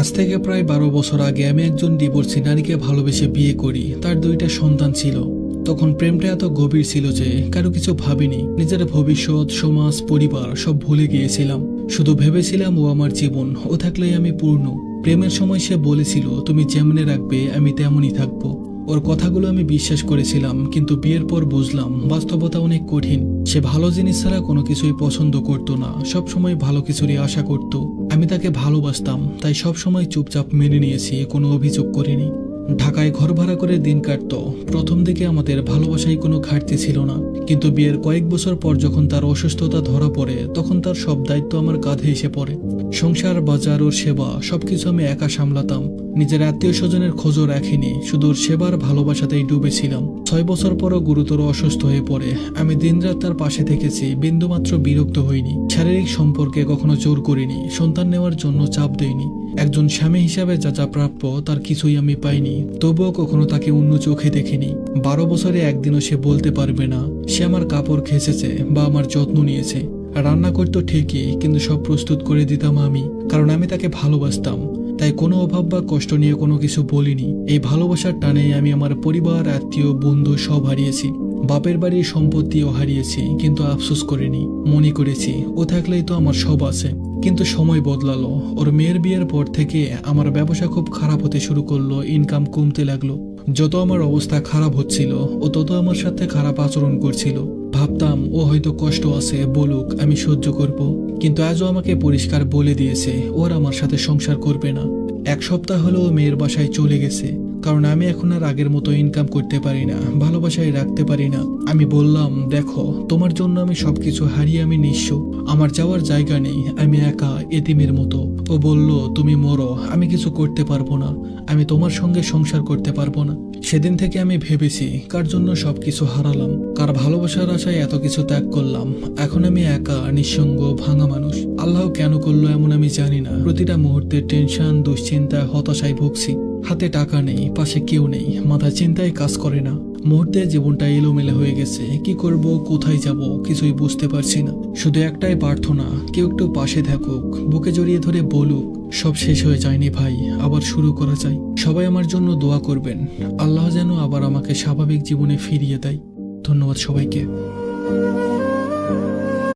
আজ থেকে প্রায় 12 বছর আগে আমি একজন ডিভোর্সি নারীকে ভালোবেসে বিয়ে করি। তার 2টা সন্তান ছিল। তখন প্রেমটা এত গভীর ছিল যে কারো কিছু ভাবিনি। নিজের ভবিষ্যৎ, সমাজ, পরিবার সব ভুলে গিয়েছিলাম। শুধু ভেবেছিলাম ও আমার জীবন, ও থাকলেই আমি পূর্ণ। প্রেমের সময় সে বলেছিল, তুমি যেমনে রাখবে আমি তেমনই থাকবো। ওর কথাগুলো আমি বিশ্বাস করেছিলাম, কিন্তু বিয়ের পর বুঝলাম বাস্তবতা অনেক কঠিন। সে ভালো জিনিস ছাড়া কোনো কিছুই পছন্দ করতো না, সব সময় ভালো কিছুরই আশা করত। আমি তাকে ভালোবাসতাম, তাই সব সময় চুপচাপ মেনে নিয়েছি, কোনো অভিযোগ করিনি। ঢাকায় ঘর ভাড়া করে দিন কাটতো। প্রথম দিকে আমাদের ভালোবাসায় কোনো ঘাটতি ছিল না, কিন্তু বিয়ের কয়েক বছর পর যখন তার অসুস্থতা ধরা পড়ে, তখন তার সব দায়িত্ব আমার কাঁধে এসে পড়ে। সংসার, বাজার, ওর সেবা সবকিছু আমি একা সামলাতাম। নিজের আত্মীয় স্বজনের খোঁজও রাখিনি, শুধু ওর সেবার ভালোবাসাতেই ডুবেছিলাম। 6 বছর পরও গুরুতর অসুস্থ হয়ে পড়ে। আমি দিনরাত তার পাশে থেকেছি, বিন্দুমাত্র বিরক্ত হইনি। শারীরিক সম্পর্কে কখনো জোর করিনি, সন্তান নেওয়ার জন্য চাপ দেইনি। একজন স্বামী হিসাবে যা যা প্রাপ্য তার কিছুই আমি পাইনি, তবুও কখনো তাকে অন্য চোখে দেখিনি। 12 বছরে একদিনও সে বলতে পারবে না সে আমার কাপড় ঘেঁচেছে বা আমার যত্ন নিয়েছে। রান্না করতো ঠিকই, কিন্তু সব প্রস্তুত করে দিতাম আমি, কারণ আমি তাকে ভালোবাসতাম। তাই কোনো অভাব বা কষ্ট নিয়ে কোনো কিছু বলিনি। এই ভালোবাসার টানে আমি আমার পরিবার, আত্মীয়, বন্ধু সব হারিয়েছি। বাপের বাড়ির সম্পত্তিও হারিয়েছি, কিন্তু আফসোস করিনি। মনে করেছি ও থাকলেই তো আমার সব আছে। কিন্তু সময় বদলালো। ওর মেয়ের বিয়ের পর থেকে আমার ব্যবসা খুব খারাপ হতে শুরু করলো, ইনকাম কমতে লাগলো। যত আমার অবস্থা খারাপ হচ্ছিল, ও তত আমার সাথে খারাপ আচরণ করছিল। ভাবতাম ও হয়তো কষ্ট আছে, বলুক, আমি সহ্য করব। কিন্তু আজও আমাকে পরিষ্কার বলে দিয়েছে ওর আমার সাথে সংসার করবে না। 1 সপ্তাহ হলো মেয়ের বাসায় চলে গেছে, কারণ আমি এখন আর আগের মতো ইনকাম করতে পারি না, ভালোবাসায় রাখতে পারি না। আমি বললাম, দেখো, তোমার জন্য আমি সবকিছু হারিয়ে আমি নিঃস্ব। আমার যাওয়ার জায়গা নেই, আমি একা এতিমের মতো। ও বলল, তুমি মরো, আমি কিছু করতে পারবো না, আমি তোমার সঙ্গে সংসার করতে পারবো না। সেদিন থেকে আমি ভেবেছি, কার জন্য সবকিছু হারালাম, কার ভালোবাসার আশায় এত কিছু ত্যাগ করলাম। এখন আমি একা, নিঃসঙ্গ, ভাঙা মানুষ। আল্লাহ কেন করলো এমন আমি জানি না। প্রতিটা মুহূর্তে টেনশন, দুশ্চিন্তা, হতাশায় ভুগছি। হাতে টাকা নেই, পাশে কেউ নেই, মাথা চিন্তায় কাজ করে না। মুহূর্তে জীবনটা এলোমেলো হয়ে গেছে। কি করব, কোথায় যাব, কিছুই বুঝতে পারছি না। শুধু একটাই প্রার্থনা, কেউ একটু পাশে থাকুক, বুকে জড়িয়ে ধরে বলুক, সব শেষ হয়ে যায়নি ভাই, আবার শুরু করা যায়। সবাই আমার জন্য দোয়া করবেন, আল্লাহ যেন আবার আমাকে স্বাভাবিক জীবনে ফিরিয়ে দেয়। ধন্যবাদ সবাইকে।